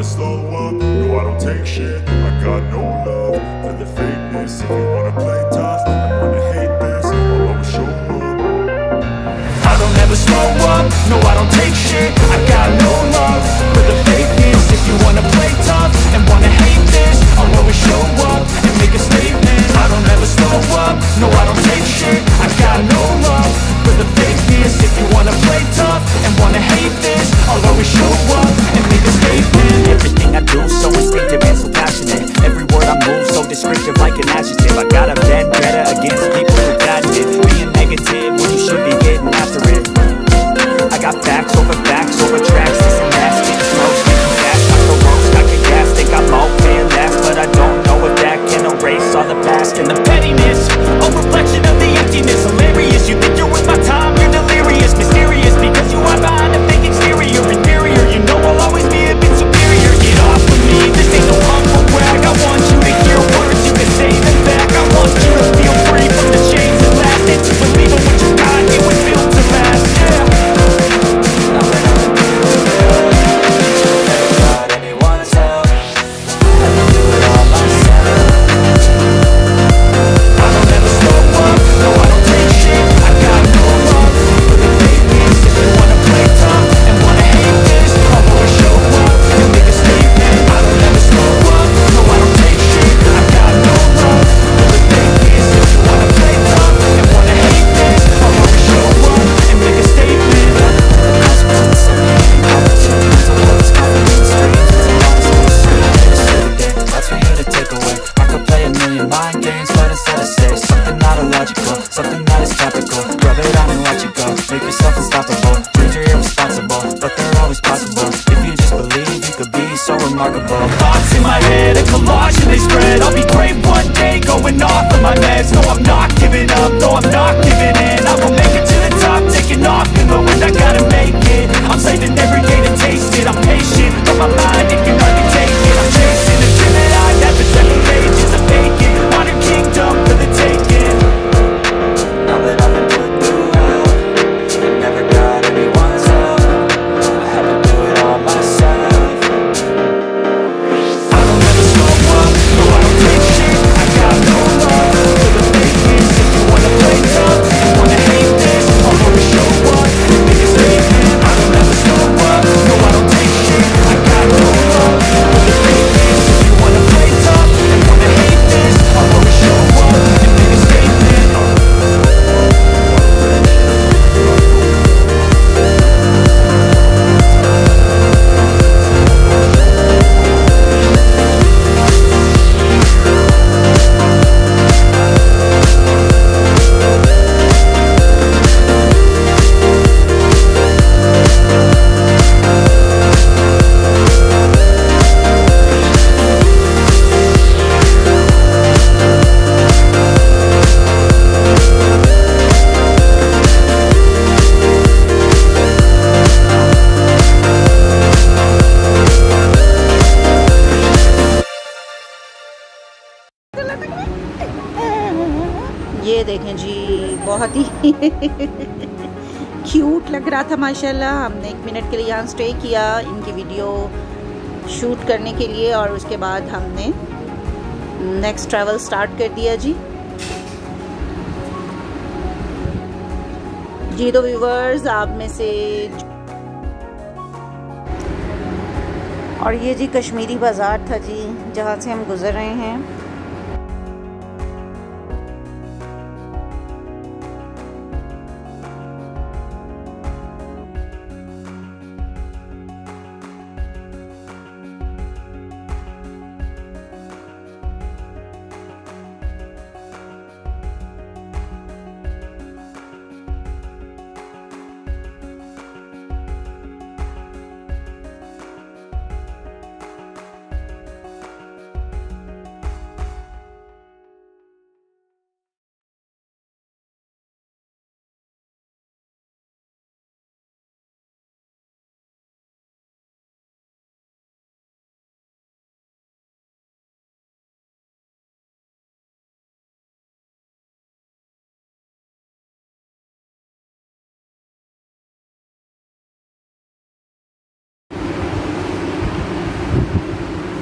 never slow up, no I don't take shit. I got no love for the fakeness. If you wanna play tough and wanna hate this, I'll always show up. I don't ever slow up, no I don't take shit. I got no love for the fakeness. If you wanna play tough and wanna hate this, I'll always show up and make a statement. I don't ever slow up, no I don't take shit. I got no love for the fakeness. If you wanna play tough and wanna hate this, I'll always show up and make a statement. Everything I do so instinctive and so passionate. Every word I move so descriptive like an adjective. I got a vendetta against people who patented being negative when you should be getting after it. I got facts over tracks, this and that, getting close, getting fast, not so roast, I can gas, think I'm okay and last, but I don't know if that can erase all the past and the pettiness, a reflection of the emptiness, hilarious, you think you're worth my time, you're delirious, mysterious, because you are behind a fake exterior, inferior, you know I'll always be a bit superior, get off of me, this ain't no humble brag, I want you to hear words, you can say them back, I want you to feel free from the chains that last, and to believe in what you got, it was built to last, yeah. Thoughts in my head, a collage and they spread. I'll be great one day, going off of my meds. No, I'm not giving up, no, I'm not giving in. I will make it to the top, taking off in the wind, I gotta make it. I'm saving every day to taste it. I'm patient, but my mind, it can hardly take it. I'm chasing a dream that I have been 7 pages of vacant. Modern kingdom for the taking. Now that I've been put through hell, never got anyone's help. I had to do it all myself. ये देखें जी, बहुत ही cute लग रहा था माशाल्लाह। हमने 1 minute के लिए यहाँ स्टे किया इनकी वीडियो शूट करने के लिए और उसके बाद हमने नेक्स्ट ट्रैवल स्टार्ट कर दिया जी। तो व्यूवर्स, आप में से और ये जी कश्मीरी बाज़ार था जी जहाँ से हम गुज़र रहे हैं।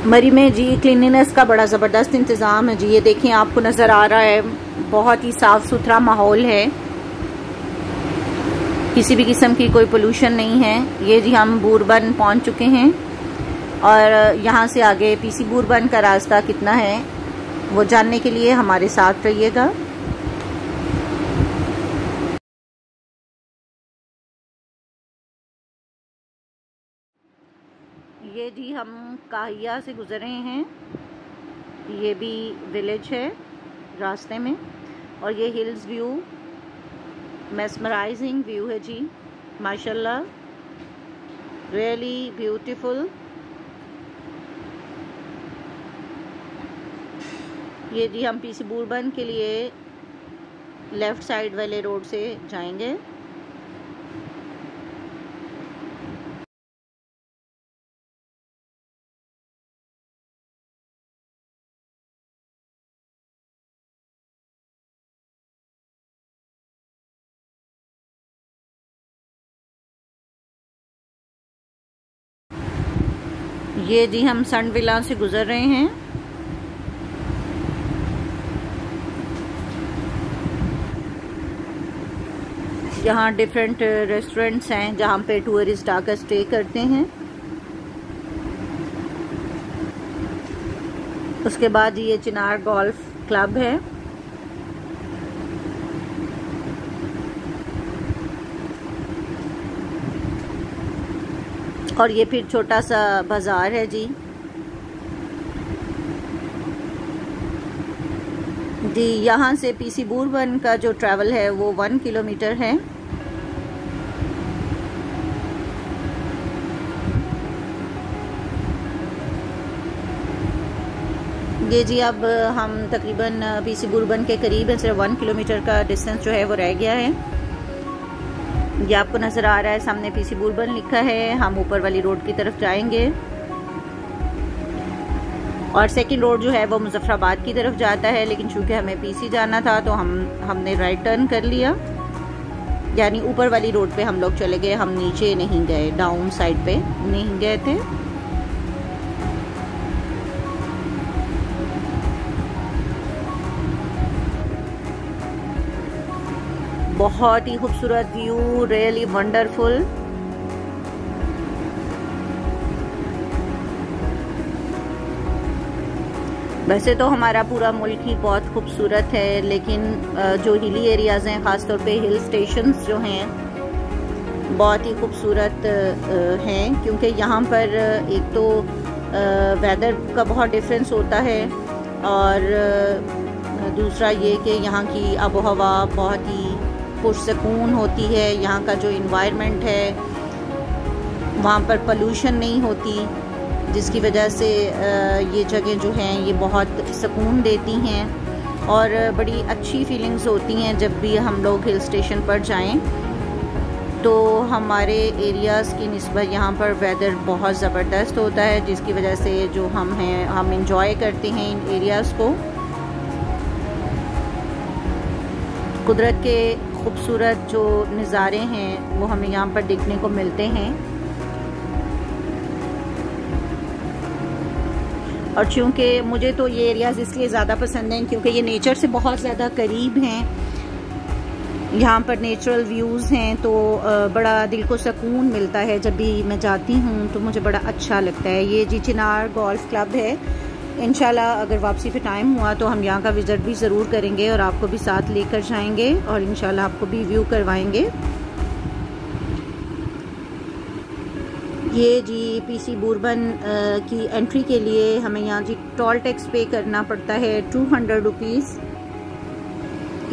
मरी में जी क्लीनिनेस का बड़ा ज़बरदस्त इंतज़ाम है जी। ये देखिए आपको नज़र आ रहा है, बहुत ही साफ़ सुथरा माहौल है, किसी भी किस्म की कोई पोल्यूशन नहीं है। ये जी हम बूरबन पहुंच चुके हैं और यहाँ से आगे पीसी बूरबन का रास्ता कितना है वो जानने के लिए हमारे साथ रहिएगा। ये जी हम काहिया से गुजर रहे हैं, ये भी विलेज है रास्ते में, और ये हिल्स व्यू, मेस्मराइजिंग व्यू है जी माशाल्लाह, रियली ब्यूटीफुल। ये जी हम पीसी बूरबन के लिए लेफ़्ट साइड वाले रोड से जाएंगे। ये जी हम सन विला से गुजर रहे हैं। यहाँ डिफरेंट रेस्टोरेंट्स हैं जहाँ पे टूरिस्ट आकर स्टे करते हैं। उसके बाद ये चिनार गोल्फ क्लब है। और ये फिर छोटा सा बाज़ार है जी। जी यहाँ से पीसी बूरबन का जो ट्रैवल है वो 1 किलोमीटर है। ये जी अब हम तकरीबन पीसी बूरबन के करीब है, सिर्फ 1 किलोमीटर का डिस्टेंस जो है वो रह गया है। ये आपको नज़र आ रहा है सामने पीसी बूरबन लिखा है। हम ऊपर वाली रोड की तरफ जाएंगे और सेकंड रोड जो है वो मुजफ्फराबाद की तरफ जाता है, लेकिन चूंकि हमें पीसी जाना था तो हमने राइट टर्न कर लिया, यानी ऊपर वाली रोड पे हम लोग चले गए, हम नीचे नहीं गए, डाउन साइड पे नहीं गए थे। बहुत ही खूबसूरत व्यू, रियली वंडरफुल। वैसे तो हमारा पूरा मुल्क ही बहुत खूबसूरत है, लेकिन जो हिली एरियाज़ हैं, ख़ासतौर पे हिल स्टेशंस जो हैं बहुत ही खूबसूरत हैं, क्योंकि यहाँ पर एक तो वेदर का बहुत डिफरेंस होता है और दूसरा ये कि यहाँ की आबो हवा बहुत ही पुरसकून होती है। यहाँ का जो इन्वायरमेंट है वहाँ पर पोल्यूशन नहीं होती, जिसकी वजह से ये जगह जो हैं ये बहुत सुकून देती हैं और बड़ी अच्छी फीलिंग्स होती हैं। जब भी हम लोग हिल स्टेशन पर जाएं तो हमारे एरियाज़ की निस्बत यहाँ पर वेदर बहुत ज़बरदस्त होता है, जिसकी वजह से जो हम इंजॉय करते हैं इन एरियाज़ को। कुदरत के खूबसूरत जो नज़ारे हैं वो हमें यहाँ पर देखने को मिलते हैं। और चूँकि मुझे तो ये एरियाज़ इसलिए ज़्यादा पसंद हैं क्योंकि ये नेचर से बहुत ज़्यादा करीब हैं, यहाँ पर नेचुरल व्यूज़ हैं, तो बड़ा दिल को सुकून मिलता है। जब भी मैं जाती हूँ तो मुझे बड़ा अच्छा लगता है। ये जी चिनार गोल्फ क्लब है। इंशाल्लाह अगर वापसी पे टाइम हुआ तो हम यहाँ का विज़िट भी ज़रूर करेंगे और आपको भी साथ लेकर जाएंगे और इंशाल्लाह आपको भी व्यू करवाएंगे। ये जी पीसी बूरबन की एंट्री के लिए हमें यहाँ जी टोल टैक्स पे करना पड़ता है 200 रुपीज़।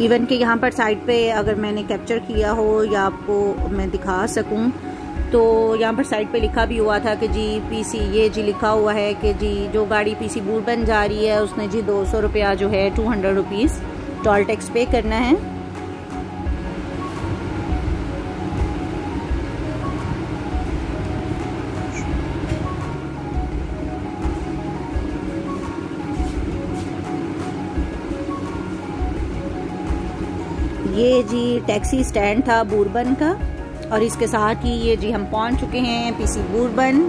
इवन कि यहाँ पर साइड पे अगर मैंने कैप्चर किया हो या आपको मैं दिखा सकूँ तो यहाँ पर साइड पे लिखा भी हुआ था कि जी पीसी, ये जी लिखा हुआ है कि जी जो गाड़ी पीसी बूरबन जा रही है उसने जी 200 रुपया जो है 200 रुपीज़ टोल टैक्स पे करना है। ये जी टैक्सी स्टैंड था बूरबन का और इसके साथ ही ये जी हम पहुंच चुके हैं पीसी बूरबन।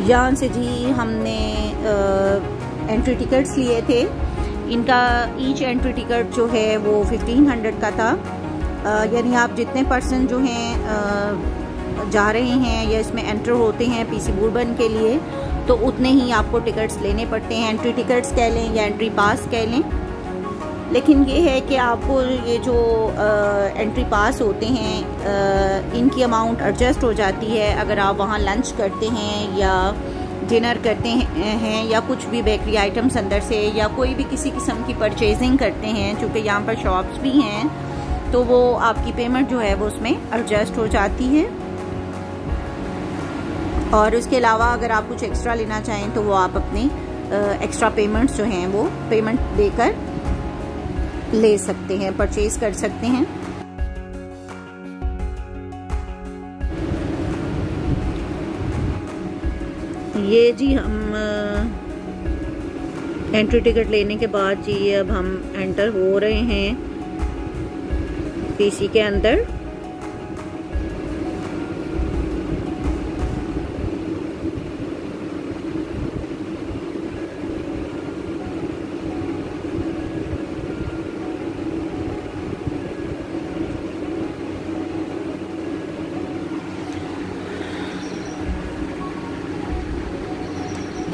यहाँ से जी हमने एंट्री टिकट्स लिए थे। इनका ईच एंट्री टिकट जो है वो 1500 का था। यानी आप जितने पर्सन जो हैं जा रहे हैं या इसमें एंटर होते हैं पीसी बुरबन के लिए, तो उतने ही आपको टिकट्स लेने पड़ते हैं। एंट्री टिकट्स कह लें या एंट्री पास कह लें। लेकिन ये है कि आपको ये जो एंट्री पास होते हैं इनकी अमाउंट एडजस्ट हो जाती है अगर आप वहाँ लंच करते हैं या डिनर करते हैं या कुछ भी बेकरी आइटम्स अंदर से या कोई भी किसी किस्म की परचेजिंग करते हैं। चूँकि यहाँ पर शॉप्स भी हैं तो वो आपकी पेमेंट जो है वो उसमें एडजस्ट हो जाती है। और उसके अलावा अगर आप कुछ एक्स्ट्रा लेना चाहें तो वो आप अपनी एक्स्ट्रा पेमेंट्स जो हैं वो पेमेंट देकर ले सकते हैं, परचेज कर सकते हैं। ये जी हम एंट्री टिकट लेने के बाद जी अब हम एंटर हो रहे हैं पीसी के अंदर।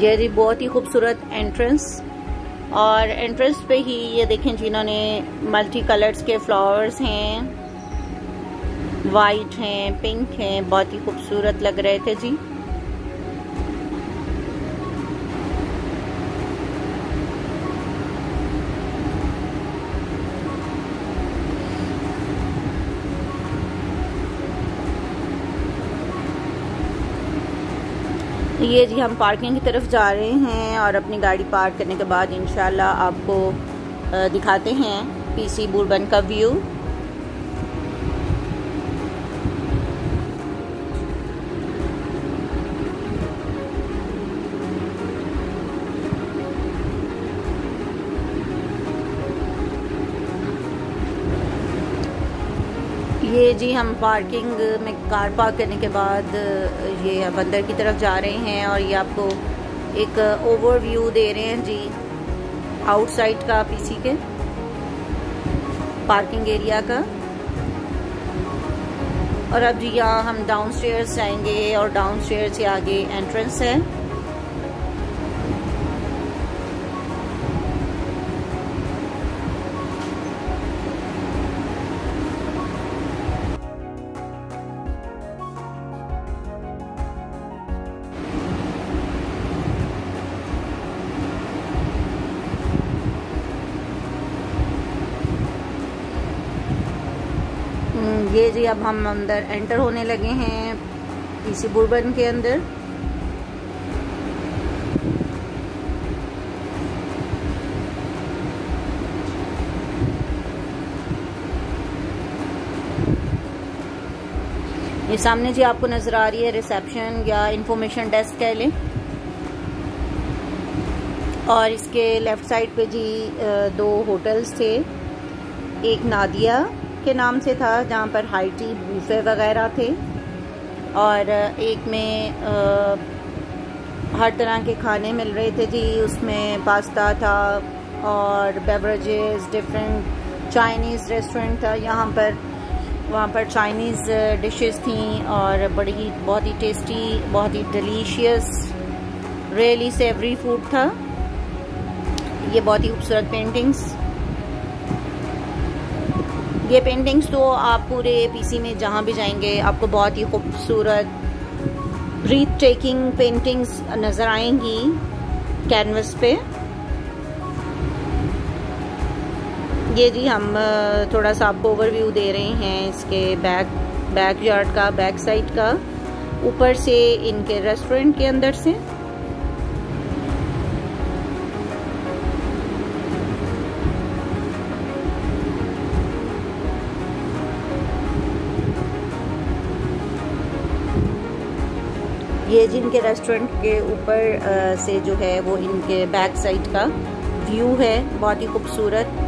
ये जी बहुत ही खूबसूरत एंट्रेंस, और एंट्रेंस पे ही ये देखें जिन्होंने मल्टी कलर्स के फ्लावर्स हैं, वाइट हैं, पिंक हैं, बहुत ही खूबसूरत लग रहे थे जी। ये जी हम पार्किंग की तरफ जा रहे हैं और अपनी गाड़ी पार्क करने के बाद इंशाल्लाह आपको दिखाते हैं पीसी बुरबन का व्यू। ये जी हम पार्किंग में कार पार्क करने के बाद ये अब अंदर की तरफ जा रहे हैं और ये आपको एक ओवरव्यू दे रहे हैं जी आउटसाइड का पीसी के पार्किंग एरिया का। और अब जी यहाँ हम डाउनस्टेयर्स जाएंगे और डाउनस्टेयर्स से आगे एंट्रेंस है। ये जी अब हम अंदर एंटर होने लगे हैं पीसी बुरबन के अंदर। ये सामने जी आपको नजर आ रही है रिसेप्शन या इंफॉर्मेशन डेस्क कह लें, और इसके लेफ्ट साइड पे जी दो होटल्स थे। एक नादिया के नाम से था जहाँ पर हाई टी बूफे वगैरह थे, और एक में हर तरह के खाने मिल रहे थे जी। उसमें पास्ता था और बेवरेजेस, डिफरेंट चाइनीज़ रेस्टोरेंट था यहाँ पर। वहाँ पर चाइनीज़ डिशेस थी और बहुत ही टेस्टी, बहुत ही डिलीशियस, रियली सेवरी फूड था। ये बहुत ही खूबसूरत पेंटिंग्स, ये पेंटिंग्स तो आप पूरे पीसी में जहाँ भी जाएंगे आपको बहुत ही खूबसूरत ब्रीथ टेकिंग पेंटिंग्स नज़र आएंगी कैनवस पे। ये जी हम थोड़ा सा आपको ओवरव्यू दे रहे हैं इसके बैक यार्ड का, बैक साइड का, ऊपर से इनके रेस्टोरेंट के अंदर से। ये जिनके रेस्टोरेंट के ऊपर से जो है वो इनके बैक साइड का व्यू है, बहुत ही खूबसूरत।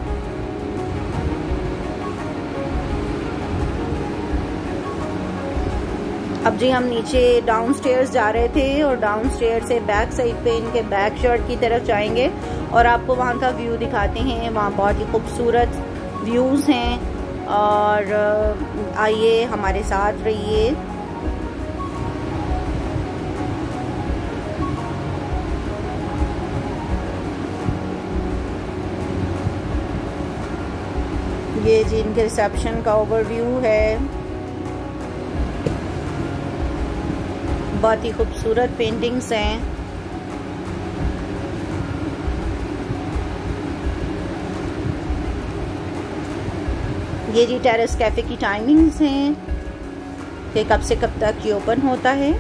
अब जी हम नीचे डाउन स्टेयर्स जा रहे थे और डाउन स्टेयर से बैक साइड पे इनके बैक शर्ट की तरफ जाएंगे और आपको वहाँ का व्यू दिखाते हैं। वहाँ बहुत ही खूबसूरत व्यूज़ हैं और आइए हमारे साथ रहिए। ये जी इनके रिसेप्शन का ओवरव्यू है। बहुत ही खूबसूरत पेंटिंग्स हैं। ये जी टेरेस कैफ़े की टाइमिंग्स हैं कि कब से कब तक ये ओपन होता है।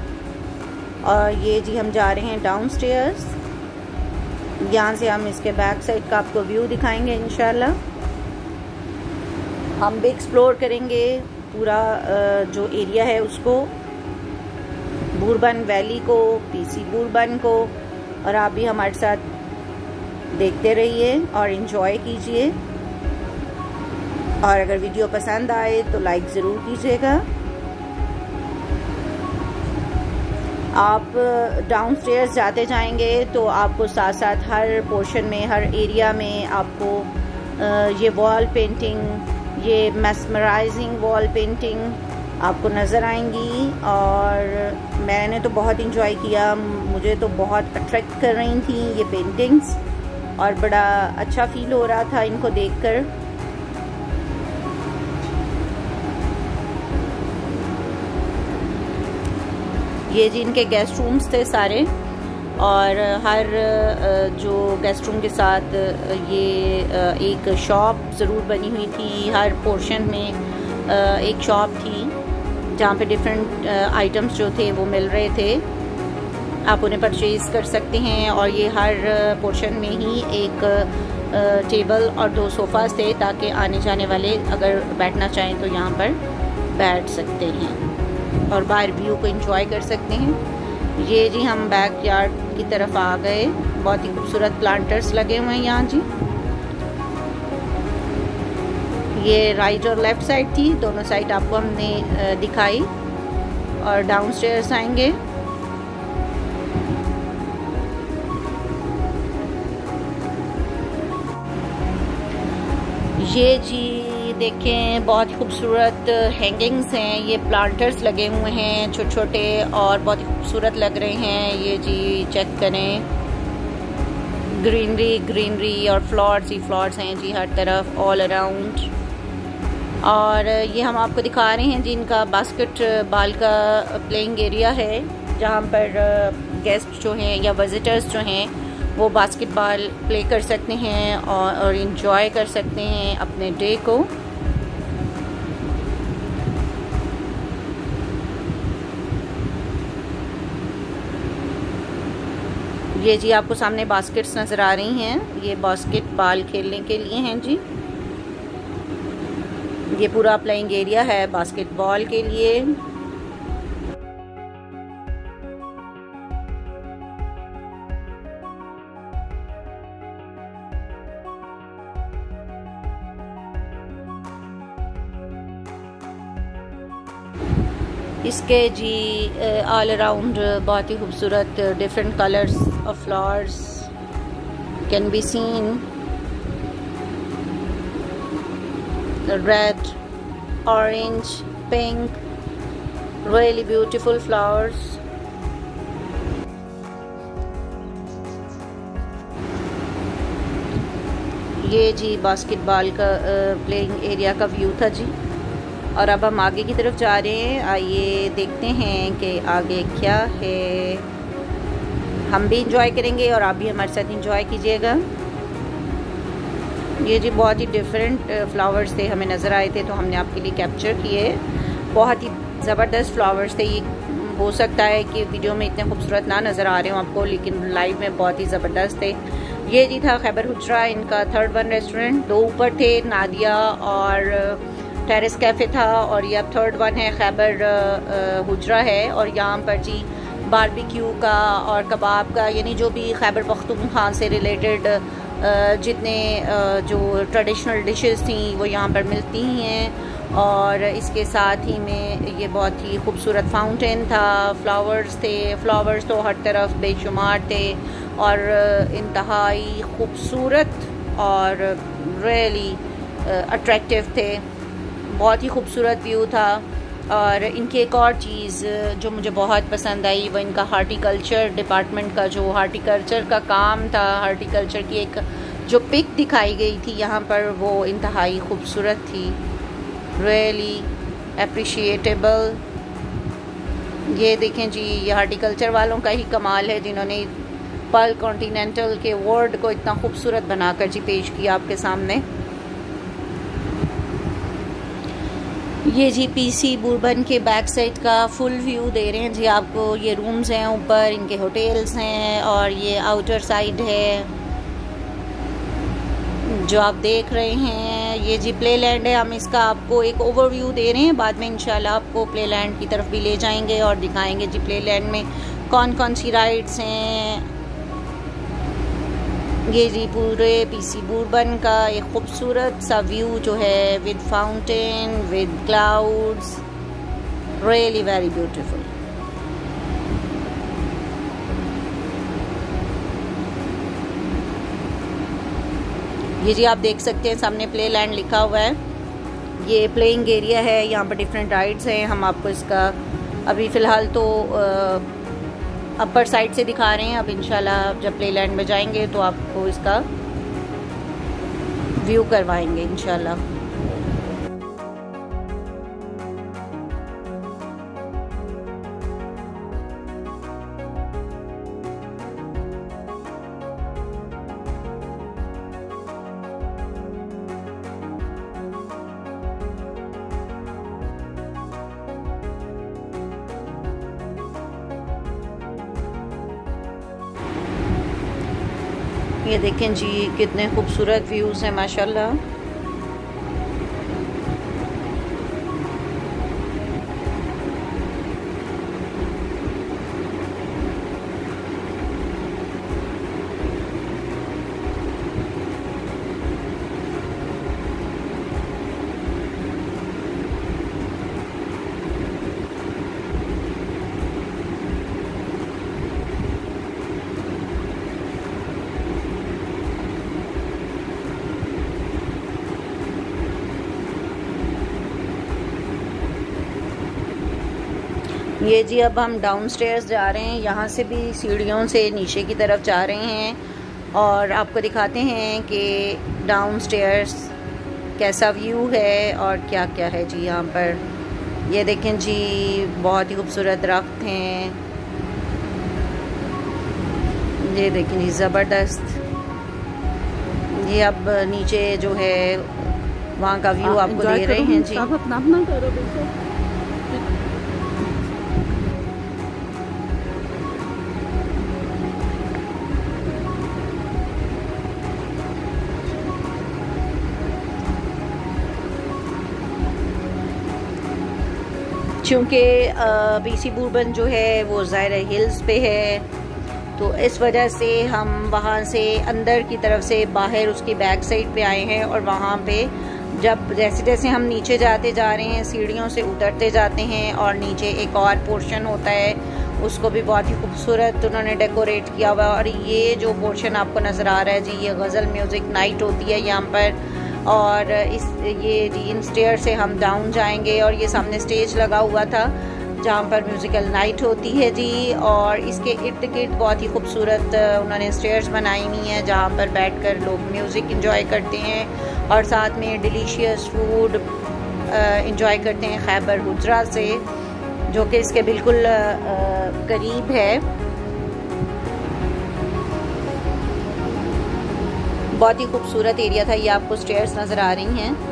और ये जी हम जा रहे हैं डाउन स्टेयर्स। यहाँ से हम इसके बैक साइड का आपको व्यू दिखाएंगे इंशाल्लाह। हम भी एक्सप्लोर करेंगे पूरा जो एरिया है उसको, बुरबन वैली को, पीसी बुरबन को। और आप भी हमारे साथ देखते रहिए और इन्जॉय कीजिए। और अगर वीडियो पसंद आए तो लाइक ज़रूर कीजिएगा। आप डाउन स्टेयर्स जाते जाएंगे तो आपको साथ साथ हर पोर्शन में, हर एरिया में आपको ये वॉल पेंटिंग, ये मेस्मराइजिंग वॉल पेंटिंग आपको नज़र आएंगी। और मैंने तो बहुत इंजॉय किया, मुझे तो बहुत अट्रैक्ट कर रही थी ये पेंटिंग्स और बड़ा अच्छा फील हो रहा था इनको देखकर। ये जी इनके गेस्ट रूम्स थे सारे और हर जो गेस्ट रूम के साथ ये एक शॉप ज़रूर बनी हुई थी। हर पोर्शन में एक शॉप थी जहाँ पे डिफरेंट आइटम्स जो थे वो मिल रहे थे, आप उन्हें परचेज़ कर सकते हैं। और ये हर पोर्शन में ही एक टेबल और 2 सोफ़ास थे ताकि आने जाने वाले अगर बैठना चाहें तो यहाँ पर बैठ सकते हैं और बाहर व्यू को एंजॉय कर सकते हैं। ये जी हम बैक यार्ड की तरफ आ गए। बहुत ही खूबसूरत प्लांटर्स लगे हुए हैं यहाँ जी। ये राइट और लेफ़्ट साइड थी, दोनों साइड आपको हमने दिखाई। और डाउन स्टेयर्स आएंगे। ये जी देखें बहुत खूबसूरत हैंगिंग्स हैं। ये प्लांटर्स लगे हुए हैं छोटे छोटे और बहुत ही खूबसूरत लग रहे हैं। ये जी चेक करें, ग्रीनरी ग्रीनरी और फ्लावर्स ही फ्लावर्स हैं जी हर तरफ, ऑल अराउंड। और ये हम आपको दिखा रहे हैं जिनका बास्केटबॉल का प्लेइंग एरिया है, जहाँ पर गेस्ट जो हैं या विज़िटर्स जो हैं वो बास्केटबॉल प्ले कर सकते हैं और इन्जॉय कर सकते हैं अपने डे को। ये जी आपको सामने बास्केट्स नज़र आ रही हैं, ये बास्केटबॉल खेलने के लिए हैं जी। ये पूरा प्लेइंग एरिया है बास्केटबॉल के लिए। इसके जी ऑल अराउंड बहुत ही खूबसूरत different colours of flowers can be seen, red, orange, pink, really beautiful flowers. ये जी बास्केटबॉल का प्लेइंग एरिया का व्यू था जी। और अब हम आगे की तरफ जा रहे हैं। आइए देखते हैं कि आगे क्या है। हम भी इंजॉय करेंगे और आप भी हमारे साथ इंजॉय कीजिएगा। ये जी बहुत ही डिफरेंट फ्लावर्स थे, हमें नज़र आए थे तो हमने आपके लिए कैप्चर किए। बहुत ही ज़बरदस्त फ्लावर्स थे। ये हो सकता है कि वीडियो में इतने खूबसूरत ना नज़र आ रहे हो आपको, लेकिन लाइव में बहुत ही ज़बरदस्त थे। ये जी था खैबर हुजरा, इनका 3rd 1 रेस्टोरेंट। 2 ऊपर थे, नादिया और टेरेस कैफ़े था, और ये अब 3rd 1 है, खैबर हुजरा है। और यहाँ पर जी बारबेक्यू का और कबाब का, यानी जो भी खैबर पख्तूनख्वा से रिलेटेड जितने जो ट्रेडिशनल डिशेस थी वो यहाँ पर मिलती हैं। और इसके साथ ही में ये बहुत ही खूबसूरत फाउंटेन था, फ्लावर्स थे, फ्लावर्स तो हर तरफ बेशुमार थे और इंतहाई खूबसूरत और रियली अट्रैक्टिव थे। बहुत ही खूबसूरत व्यू था। और इनकी एक और चीज़ जो मुझे बहुत पसंद आई वो इनका हार्टिकल्चर डिपार्टमेंट का जो हार्टिकल्चर का काम था, हार्टिकल्चर की एक जो पिक दिखाई गई थी यहाँ पर वो इंतहाई खूबसूरत थी, रियली अप्रिशिएटेबल। ये देखें जी, ये हार्टिकल्चर वालों का ही कमाल है जिन्होंने पर्ल कॉन्टिनेंटल के वर्ड को इतना खूबसूरत बनाकर जी पेश किया आपके सामने। ये जी पीसी बूरबन के बैक साइड का फुल व्यू दे रहे हैं जी आपको। ये रूम्स हैं ऊपर, इनके होटल्स हैं और ये आउटर साइड है जो आप देख रहे हैं। ये जी प्ले लैंड है। हम इसका आपको एक ओवरव्यू दे रहे हैं, बाद में इंशाल्लाह आपको प्ले लैंड की तरफ भी ले जाएंगे और दिखाएंगे जी प्ले लैंड में कौन कौन सी राइड्स हैं। ये जी पूरे पीसी बूरबन का एक खूबसूरत सा व्यू जो है with fountain, with clouds, really very beautiful. ये जी आप देख सकते हैं सामने प्ले लैंड लिखा हुआ है। ये प्लेइंग एरिया है, यहाँ पर डिफरेंट राइड्स हैं। हम आपको इसका अभी फ़िलहाल तो अपर साइड से दिखा रहे हैं। अब इंशाल्लाह जब प्ले लैंड में जाएंगे तो आपको इसका व्यू करवाएंगे इंशाल्लाह। ये देखें जी कितने खूबसूरत व्यूज़ हैं माशाल्लाह। ये जी अब हम डाउन स्टेयर्स जा रहे हैं, यहाँ से भी सीढ़ियों से नीचे की तरफ जा रहे हैं और आपको दिखाते हैं कि डाउन स्टेयर्स कैसा व्यू है और क्या क्या है जी यहाँ पर। ये देखें जी बहुत ही खूबसूरत दरख्त हैं। ये देखें जी ज़बरदस्त। ये अब नीचे जो है वहाँ का व्यू आपको दे रहे हैं जी। आप अपना अपना करो बेशक। चूँकि पीसी बूरबन जो है वो ज़ाहिर हिल्स पे है तो इस वजह से हम वहाँ से अंदर की तरफ से बाहर उसकी बैक साइड पे आए हैं और वहाँ पे जब जैसे जैसे हम नीचे जाते जा रहे हैं सीढ़ियों से उतरते जाते हैं और नीचे एक और पोर्शन होता है, उसको भी बहुत ही खूबसूरत उन्होंने डेकोरेट किया हुआ है। और ये जो पोर्शन आपको नज़र आ रहा है जी ये गज़ल म्यूज़िक नाइट होती है यहाँ पर। और ये जी इन स्टेयर से हम डाउन जाएंगे और ये सामने स्टेज लगा हुआ था जहाँ पर म्यूज़िकल नाइट होती है जी। और इसके इर्द गिर्द बहुत ही खूबसूरत उन्होंने स्टेयर्स बनाई हुई हैं जहाँ पर बैठकर लोग म्यूज़िक एंजॉय करते हैं और साथ में डिलीशियस फूड एंजॉय करते हैं खैबर हुजरा से, जो कि इसके बिल्कुल करीब है। बहुत ही खूबसूरत एरिया था। ये आपको स्टेयर्स नज़र आ रही हैं।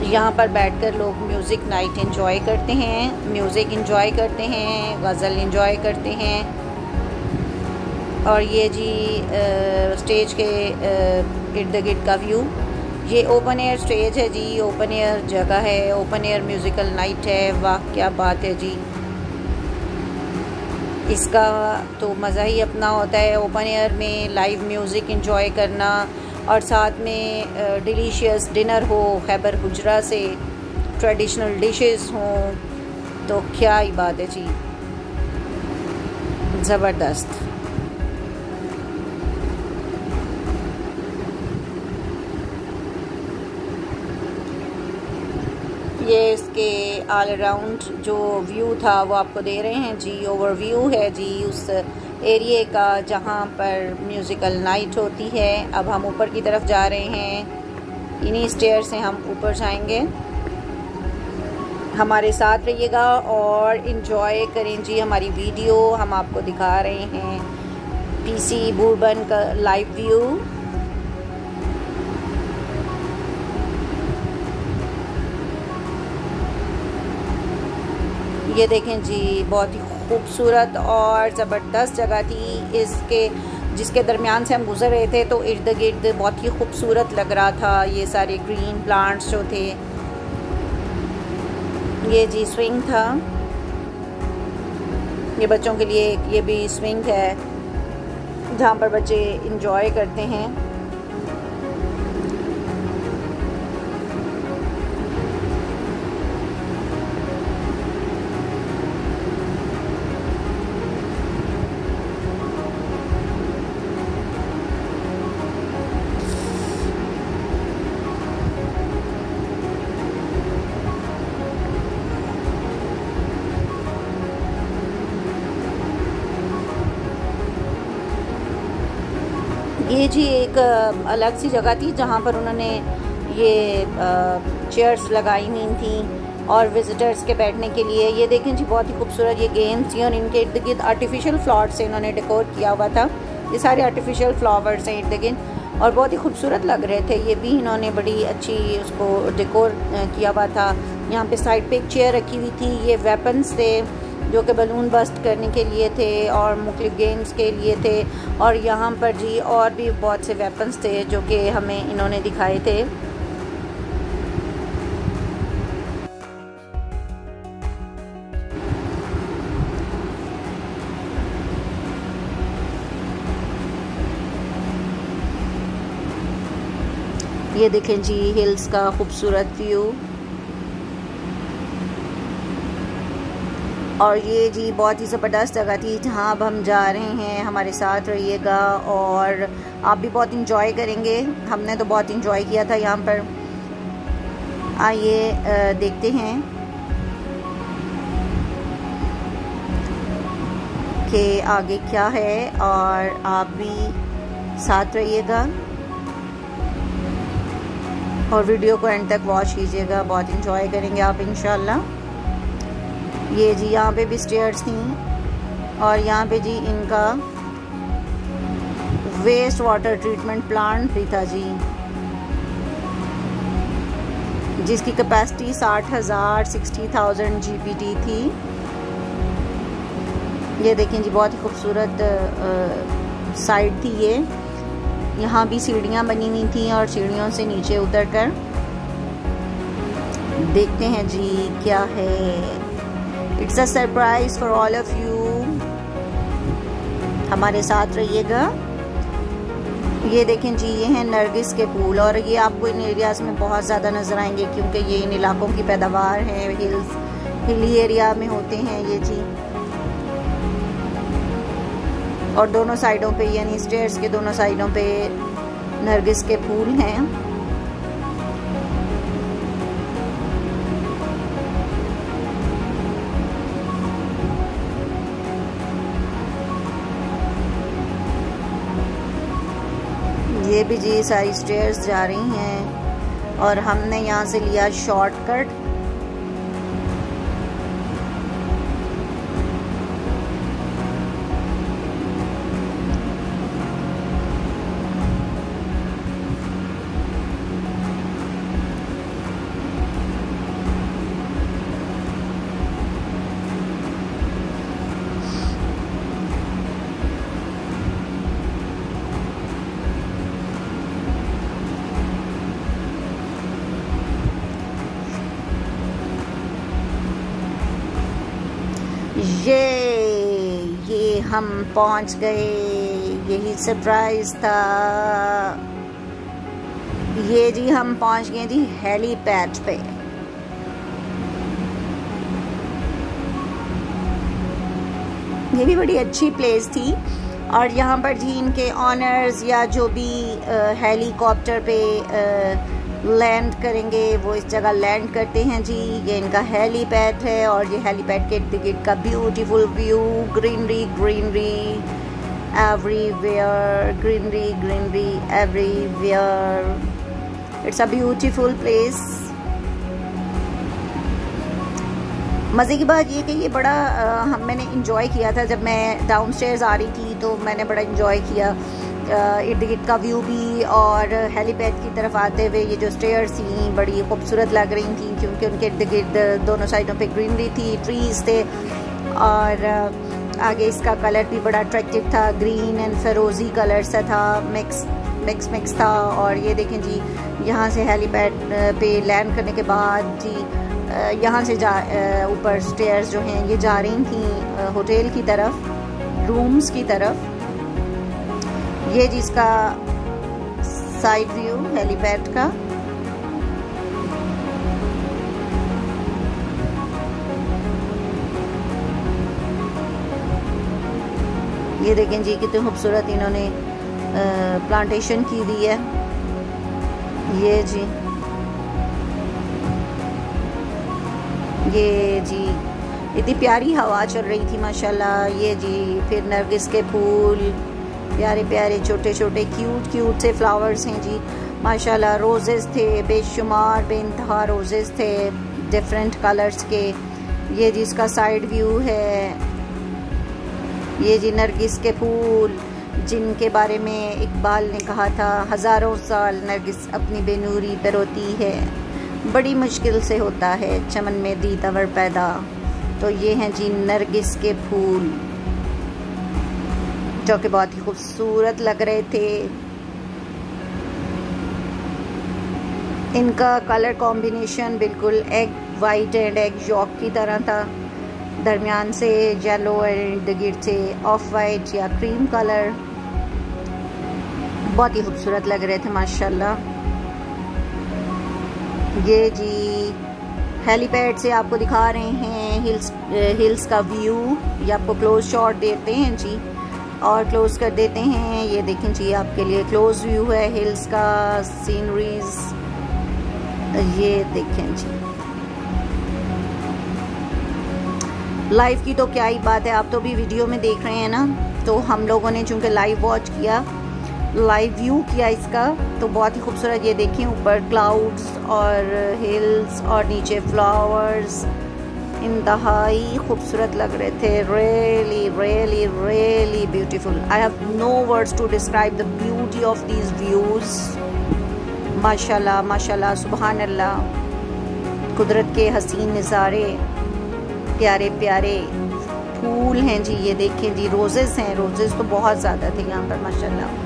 यहाँ पर बैठकर लोग म्यूज़िक नाइट एंजॉय करते हैं, म्यूज़िक एंजॉय करते हैं, गज़ल एंजॉय करते हैं। और ये जी स्टेज के इर्द गिर्द का व्यू। ये ओपन एयर स्टेज है जी, ओपन एयर जगह है, ओपन एयर म्यूज़िकल नाइट है। वाह क्या बात है जी, इसका तो मज़ा ही अपना होता है ओपन एयर में लाइव म्यूज़िक एंजॉय करना और साथ में डिलीशियस डिनर हो खैबर हुजरा से ट्रेडिशनल डिशेस हों, तो क्या ही बात है जी, ज़बरदस्त। ये इसके ऑल अराउंड जो व्यू था वो आपको दे रहे हैं जी। ओवरव्यू है जी उस एरिए का जहाँ पर म्यूज़िकल नाइट होती है। अब हम ऊपर की तरफ जा रहे हैं, इन्हीं स्टेयर से हम ऊपर जाएंगे। हमारे साथ रहिएगा और इन्जॉय करें जी हमारी वीडियो। हम आपको दिखा रहे हैं पीसी बूरबन का लाइव व्यू। ये देखें जी, बहुत ही खूबसूरत और ज़बरदस्त जगह थी इसके, जिसके दरमियान से हम गुज़र रहे थे तो इर्द गिर्द बहुत ही खूबसूरत लग रहा था। ये सारे ग्रीन प्लांट्स जो थे, ये जी स्विंग था, ये बच्चों के लिए ये भी स्विंग है जहाँ पर बच्चे इंजॉय करते हैं। ये जी एक अलग सी जगह थी जहाँ पर उन्होंने ये चेयर्स लगाई हुई थी और विज़िटर्स के बैठने के लिए। ये देखें जी, बहुत ही खूबसूरत ये गेम्स थी और इनके इर्द गिर्द आर्टिफिशियल फ्लावर से इन्होंने डेकोर किया हुआ था। ये सारे आर्टिफिशियल फ्लावर्स हैं इर्द गिर्द और बहुत ही खूबसूरत लग रहे थे। ये भी इन्होंने बड़ी अच्छी उसको डेकोर किया हुआ था। यहाँ पे साइड पे एक चेयर रखी हुई थी। ये वेपन्स थे जो कि बलून बस्ट करने के लिए थे और मुख्तलिफ गेम्स के लिए थे। और यहाँ पर जी और भी बहुत से वेपन्स थे जो कि हमें इन्होंने दिखाए थे। ये देखें जी हिल्स का खूबसूरत व्यू। और ये जी बहुत ही ज़बरदस्त जगह थी जहाँ अब हम जा रहे हैं। हमारे साथ रहिएगा और आप भी बहुत इंजॉय करेंगे। हमने तो बहुत इंजॉय किया था यहाँ पर। आइए देखते हैं कि आगे क्या है और आप भी साथ रहिएगा और वीडियो को एंड तक वॉच कीजिएगा। बहुत इंजॉय करेंगे आप इंशाल्लाह। ये जी यहाँ पे भी स्टेयर्स थी और यहाँ पे जी इनका वेस्ट वाटर ट्रीटमेंट प्लांट भी था जी, जिसकी कैपेसिटी 60,000 GPT थी। ये देखें जी, बहुत ही खूबसूरत साइड थी ये। यहाँ भी सीढ़ियाँ बनी हुई थी और सीढ़ियों से नीचे उतरकर देखते हैं जी क्या है। It's a surprise for all of you. हमारे साथ रहिएगा। ये देखें जी, ये हैं नरगिस के फूल और ये आपको इन एरियाज़ में बहुत ज़्यादा नज़र आएंगे क्योंकि ये इन इलाकों की पैदावार है। हिली एरिया में होते हैं ये जी। और दोनों साइडों पे यानी स्टेयर्स के दोनों साइडों पे नरगिस के फूल हैं। ये भी जी सारी स्टेयर्स जा रही हैं और हमने यहाँ से लिया शॉर्टकट। ये हम पहुंच गए, यही सरप्राइज था। ये जी हम पहुंच गए जी हेलीपैड पे। ये भी बड़ी अच्छी प्लेस थी। और यहाँ पर जी इनके ऑनर्स या जो भी हेलीकॉप्टर पे लैंड करेंगे वो इस जगह लैंड करते हैं जी। ये इनका हेलीपैड है और ये हेलीपैड के टिकट का beautiful view, greenery greenery everywhere, greenery greenery everywhere, it's a beautiful place. मज़े की बात ये कि ये बड़ा मैंने इंजॉय किया था। जब मैं डाउनस्टेयर्स आ रही थी तो मैंने बड़ा इंजॉय किया इर्द गिर्द का व्यू भी, और हेलीपैड की तरफ आते हुए ये जो स्टेयर्स थी बड़ी खूबसूरत लग रही थी क्योंकि उनके इर्द गिर्द दोनों साइडों पे ग्रीनरी थी, ट्रीज़ थे, और आगे इसका कलर भी बड़ा अट्रैक्टिव था, ग्रीन एंड फिरोज़ी कलर सा था, मिक्स था। और ये देखें जी यहाँ से हेलीपैड पे लैंड करने के बाद जी यहाँ से ऊपर स्टेयर्स जो हैं ये जा रही थी होटल की तरफ, रूम्स की तरफ। ये जिसका साइड व्यू हेलीपैड का। ये देखें जी कितनी खूबसूरत इन्होंने प्लांटेशन की हुई है। ये जी इतनी प्यारी हवा चल रही थी माशाल्लाह। ये जी फिर नरगिस के फूल, प्यारे प्यारे छोटे छोटे क्यूट से फ्लावर्स हैं जी माशाल्लाह। रोजेस थे बेशुमार, बेइंतहा रोजेस थे डिफरेंट कलर्स के। ये जी इसका साइड व्यू है। ये जी नरगिस के फूल जिनके बारे में इकबाल ने कहा था, हज़ारों साल नरगिस अपनी बेनूरी पे रोती है, बड़ी मुश्किल से होता है चमन में दीदावर पैदा। तो ये हैं जी नरगिस के फूल जो कि बहुत ही खूबसूरत लग रहे थे। इनका कलर कॉम्बिनेशन बिल्कुल egg white and egg York की तरह था, दरमियान से येलो एंड गिर्द से ऑफ वाइट या क्रीम कलर, बहुत ही खूबसूरत लग रहे थे माशाल्लाह। ये जी हेलीपैड से आपको दिखा रहे हैं हिल्स का व्यू। ये आपको क्लोज शॉट देते हैं जी और क्लोज कर देते हैं। ये देखें जी आपके लिए क्लोज व्यू है हिल्स का, सीनरीज। ये देखें जी लाइव की तो क्या ही बात है, आप तो भी वीडियो में देख रहे हैं ना। तो हम लोगों ने चूँकि लाइव वॉच किया, लाइव व्यू किया इसका, तो बहुत ही खूबसूरत। ये देखें ऊपर क्लाउड्स और हिल्स और नीचे फ्लावर्स, इंतहाई खूबसूरत लग रहे थे। Really really really beautiful. I have no words to describe the beauty of these views. माशाल्लाह माशाल्लाह सुबहान अल्लाह। कुदरत के हसीन नज़ारे, प्यारे प्यारे फूल हैं जी। ये देखें जी रोजेस हैं, रोजेस तो बहुत ज़्यादा थे यहाँ पर माशाल्लाह।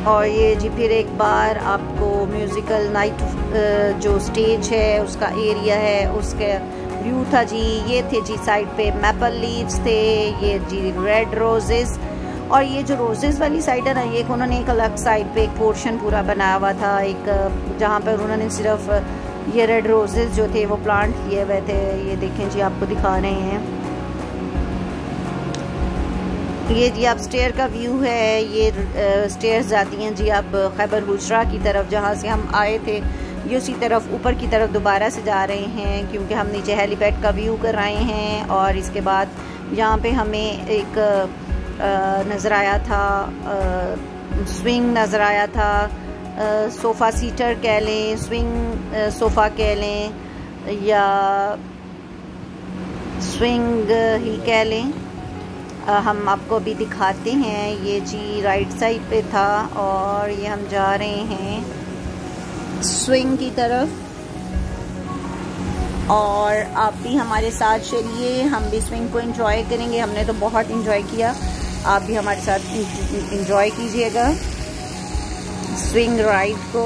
और ये जी फिर एक बार आपको म्यूज़िकल नाइट जो स्टेज है उसका एरिया है, उसका व्यू था जी। ये थे जी साइड पे मैपल लीव्स थे, ये जी रेड रोजेस। और ये जो रोजेस वाली साइड है ना, ये उन्होंने एक अलग साइड पे एक पोर्शन पूरा बनाया हुआ था, एक जहाँ पर उन्होंने सिर्फ ये रेड रोजेस जो थे वो प्लांट किए हुए थे। ये देखें जी आपको दिखा रहे हैं। ये जी आप स्टेयर का व्यू है। ये स्टेयर्स जाती हैं जी आप खैबर हुजरा की तरफ, जहाँ से हम आए थे। ये उसी तरफ ऊपर की तरफ दोबारा से जा रहे हैं क्योंकि हम नीचे हेलीपैड का व्यू कर रहे हैं। और इसके बाद यहाँ पे हमें एक नज़र आया था, स्विंग नज़र आया था, सोफ़ा सीटर कह लें, स्विंग सोफ़ा कह लें या स्विंग ही कह लें। हम आपको भी दिखाते हैं। ये जी राइट साइड पे था और ये हम जा रहे हैं स्विंग की तरफ। और आप भी हमारे साथ चलिए, हम भी स्विंग को एंजॉय करेंगे। हमने तो बहुत एंजॉय किया, आप भी हमारे साथ एंजॉय कीजिएगा स्विंग राइड को।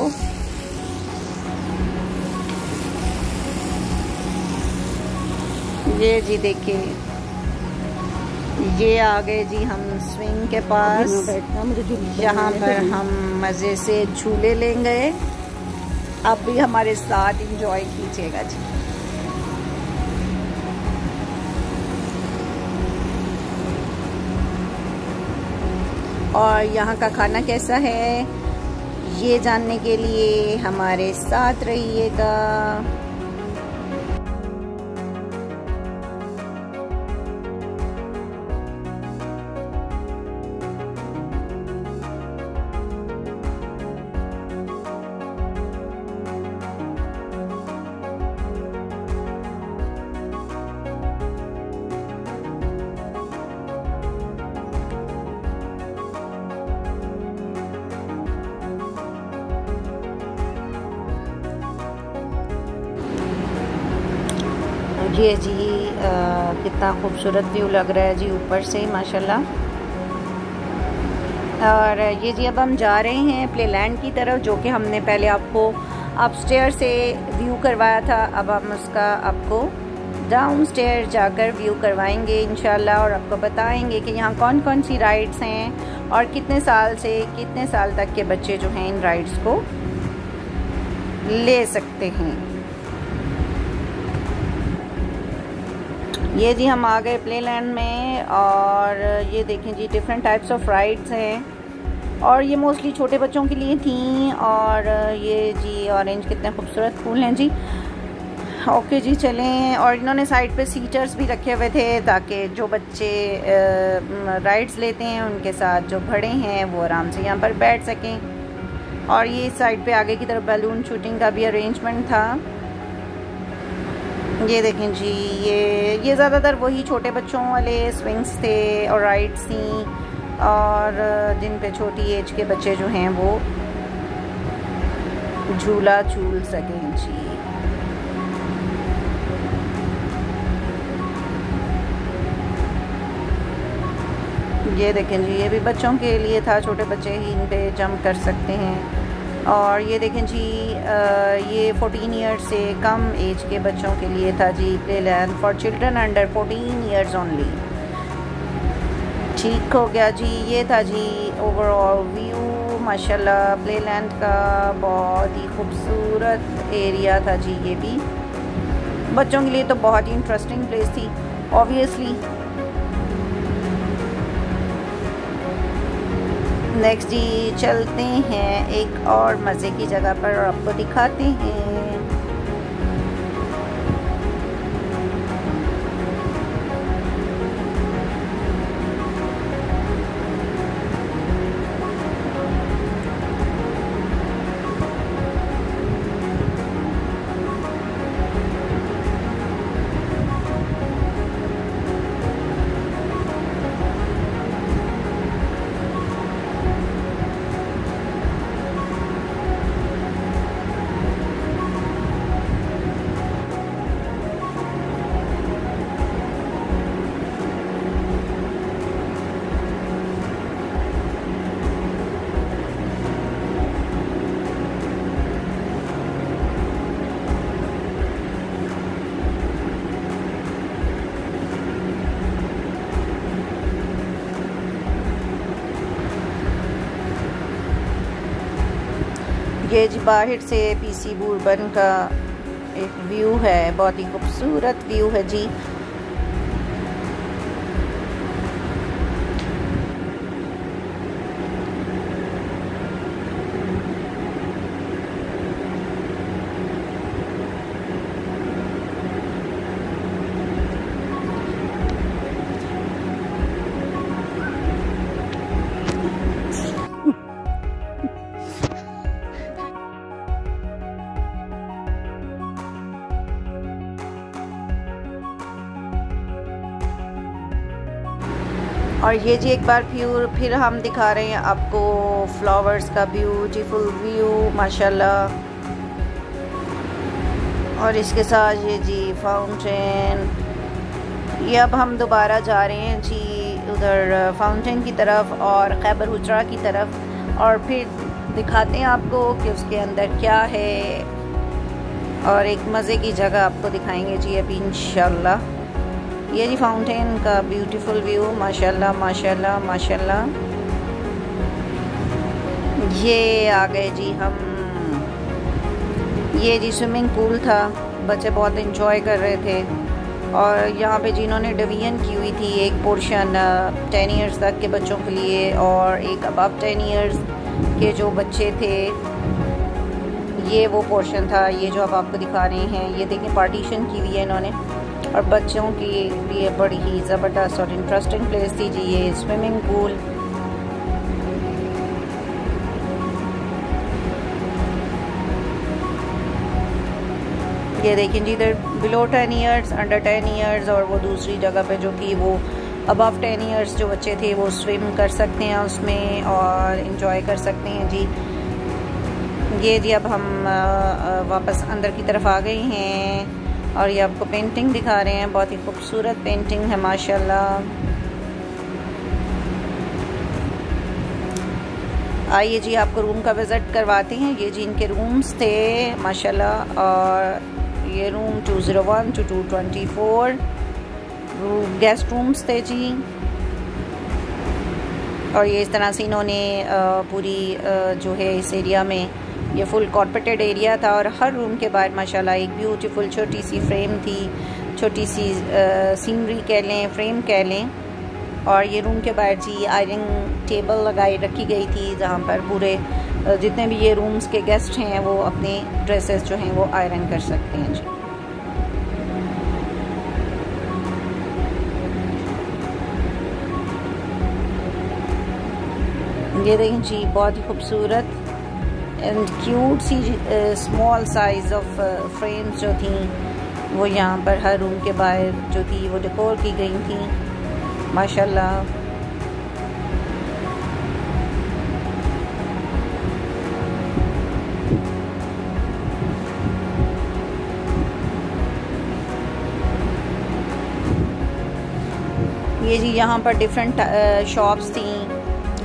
ये जी देखिए ये आ गए जी हम स्विंग के पास, जहाँ पर हम मज़े से झूले लेंगे। आप भी हमारे साथ एंजॉय कीजिएगा जी। और यहाँ का खाना कैसा है ये जानने के लिए हमारे साथ रहिएगा। ये जी कितना खूबसूरत व्यू लग रहा है जी ऊपर से माशाल्लाह। और ये जी अब हम जा रहे हैं प्लेलैंड की तरफ, जो कि हमने पहले आपको अपस्टेयर से व्यू करवाया था। अब हम उसका आपको डाउनस्टेयर जाकर व्यू करवाएंगे इंशाल्लाह, और आपको बताएंगे कि यहाँ कौन कौन सी राइड्स हैं और कितने साल से कितने साल तक के बच्चे जो हैं इन राइड्स को ले सकते हैं। ये जी हम आ गए प्लेलैंड में, और ये देखें जी डिफरेंट टाइप्स ऑफ राइड्स हैं, और ये मोस्टली छोटे बच्चों के लिए थी। और ये जी ऑरेंज कितने खूबसूरत फूल हैं जी। ओके जी चलें। और इन्होंने साइड पे सीटर्स भी रखे हुए थे ताकि जो बच्चे राइड्स लेते हैं उनके साथ जो बड़े हैं वो आराम से यहाँ पर बैठ सकें। और ये साइड पे आगे की तरफ बैलून शूटिंग का भी अरेंजमेंट था। ये देखें जी ये ज़्यादातर वही छोटे बच्चों वाले स्विंग्स थे और राइड्स थी, और जिन पे छोटी एज के बच्चे जो हैं वो झूला झूल सकें जी। ये देखें जी ये भी बच्चों के लिए था, छोटे बच्चे ही इन पे जंप कर सकते हैं। और ये देखें जी ये 14 ईयर्स से कम एज के बच्चों के लिए था जी Playland for children under 14 years only. ठीक हो गया जी। ये था जी ओवरऑल व्यू माशाल्लाह प्लेलैंड का। बहुत ही खूबसूरत एरिया था जी। ये भी बच्चों के लिए तो बहुत ही इंटरेस्टिंग प्लेस थी ऑब्वियसली। नेक्स्ट जी चलते हैं एक और मज़े की जगह पर और आपको दिखाते हैं। ये जी बाहर से पीसी बूरबन का एक व्यू है, बहुत ही खूबसूरत व्यू है जी। और ये जी एक बार फिर हम दिखा रहे हैं आपको फ्लावर्स का ब्यूटीफुल व्यू माशाल्लाह। और इसके साथ ये जी फाउंटेन। ये अब हम दोबारा जा रहे हैं जी उधर फाउंटेन की तरफ और खैबर हुजरा की तरफ, और फिर दिखाते हैं आपको कि उसके अंदर क्या है, और एक मज़े की जगह आपको दिखाएंगे जी अभी इंशाल्लाह। ये जी फाउंटेन का ब्यूटीफुल व्यू, माशाल्लाह माशाल्लाह माशाल्लाह। ये आ गए जी हम, ये जी स्विमिंग पूल था, बच्चे बहुत इंजॉय कर रहे थे। और यहाँ पे जिन्होंने डिवीजन की हुई थी, एक पोर्शन 10 इयर्स तक के बच्चों के लिए और एक अबव 10 इयर्स के जो बच्चे थे, ये वो पोर्शन था। ये जो अब आपको दिखा रहे हैं, ये देखें पार्टीशन की हुई है इन्होंने। और बच्चों के लिए बड़ी ही ज़बरदस्त और इंटरेस्टिंग प्लेस थी जी ये स्विमिंग पूल। ये देखें जी इधर बिलो 10 इयर्स, अंडर 10 इयर्स, और वो दूसरी जगह पे जो थी वो अबव 10 इयर्स जो बच्चे थे वो स्विम कर सकते हैं उसमें और इन्जॉय कर सकते हैं जी। ये जी अब हम वापस अंदर की तरफ आ गए हैं और ये आपको पेंटिंग दिखा रहे हैं, बहुत ही खूबसूरत पेंटिंग है माशाल्लाह। आइए जी आपको रूम का विज़िट करवाते हैं। ये जी इनके रूम्स थे माशाल्लाह, और ये रूम 201 to 224 गेस्ट रूम्स थे जी। और ये इस तरह से इन्होंने पूरी जो है इस एरिया में ये फुल कॉर्पोरेटेड एरिया था। और हर रूम के बाहर माशाल्लाह एक ब्यूटीफुल छोटी सी फ्रेम थी, छोटी सी सीनरी कह लें, फ्रेम कह लें। और ये रूम के बाहर जी आयरन टेबल लगाई रखी गई थी, जहाँ पर पूरे जितने भी ये रूम्स के गेस्ट हैं वो अपने ड्रेसेस जो हैं वो आयरन कर सकते हैं जी। ये देखें जी बहुत ही खूबसूरत एंड क्यूट सी स्मॉल साइज ऑफ फ्रेम्स जो थी वो यहाँ पर हर रूम के बाहर जो थी वो डेकोर की गई थी माशाल्लाह। ये जी यहाँ पर डिफरेंट शॉप्स थी।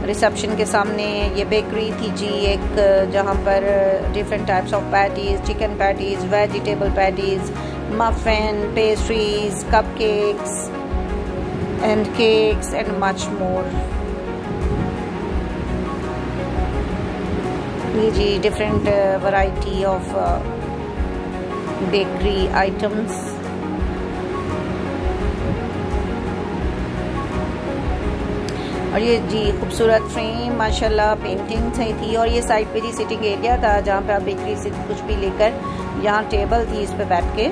रिसेप्शन के सामने ये बेकरी थी जी एक, जहाँ पर different types of patties, chicken patties, vegetable patties, muffin, pastries, cupcakes and much more। ये जी different variety of bakery items. और ये जी खूबसूरत फ्रेम माशाल्लाह पेंटिंग सही थी। और ये साइड पे जी सिटिंग एरिया था जहाँ पे आप बेकरी से कुछ भी लेकर, यहाँ टेबल थी इस पे बैठ के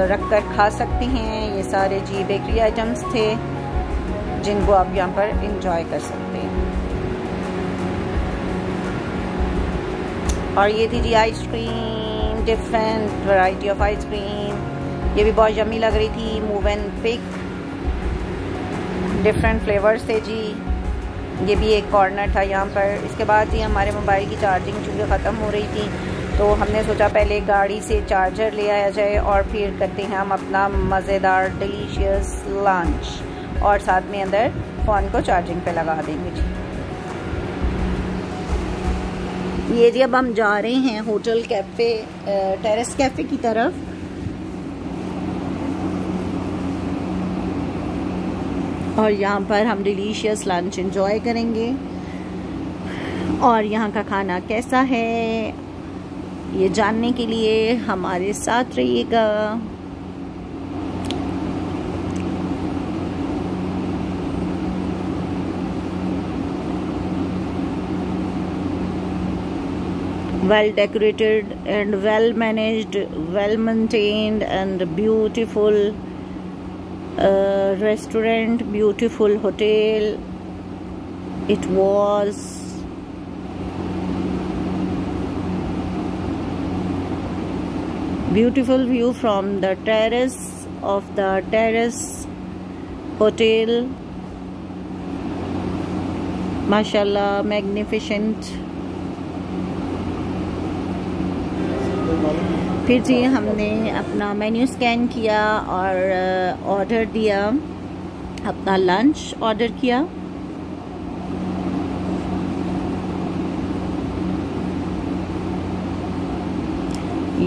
रख कर खा सकते हैं। ये सारे जी बेकरी आइटम्स थे जिनको आप यहाँ पर इंजॉय कर सकते हैं। और ये थी जी ice cream, different variety of ice cream, ये भी बहुत यम्मी लग रही थी। Movenpick, different flavours थे जी। ये भी एक कॉर्नर था यहाँ पर। इसके बाद जी हमारे मोबाइल की चार्जिंग चूँकि ख़त्म हो रही थी तो हमने सोचा पहले गाड़ी से चार्जर ले आया जाए और फिर करते हैं हम अपना मज़ेदार डिलीशियस लंच और साथ में अंदर फ़ोन को चार्जिंग पे लगा देंगे जी। ये जी अब हम जा रहे हैं होटल कैफ़े, टेरेस कैफ़े की तरफ। और यहाँ पर हम डिलीशियस लंच एंजॉय करेंगे। और यहाँ का खाना कैसा है ये जानने के लिए हमारे साथ रहिएगा। Well decorated and well managed, well maintained and beautiful restaurant, beautiful hotel it was। Beautiful view from the terrace of the terrace hotel, mashallah magnificent। फिर जी हमने अपना मेन्यू स्कैन किया और ऑर्डर दिया, अपना लंच ऑर्डर किया।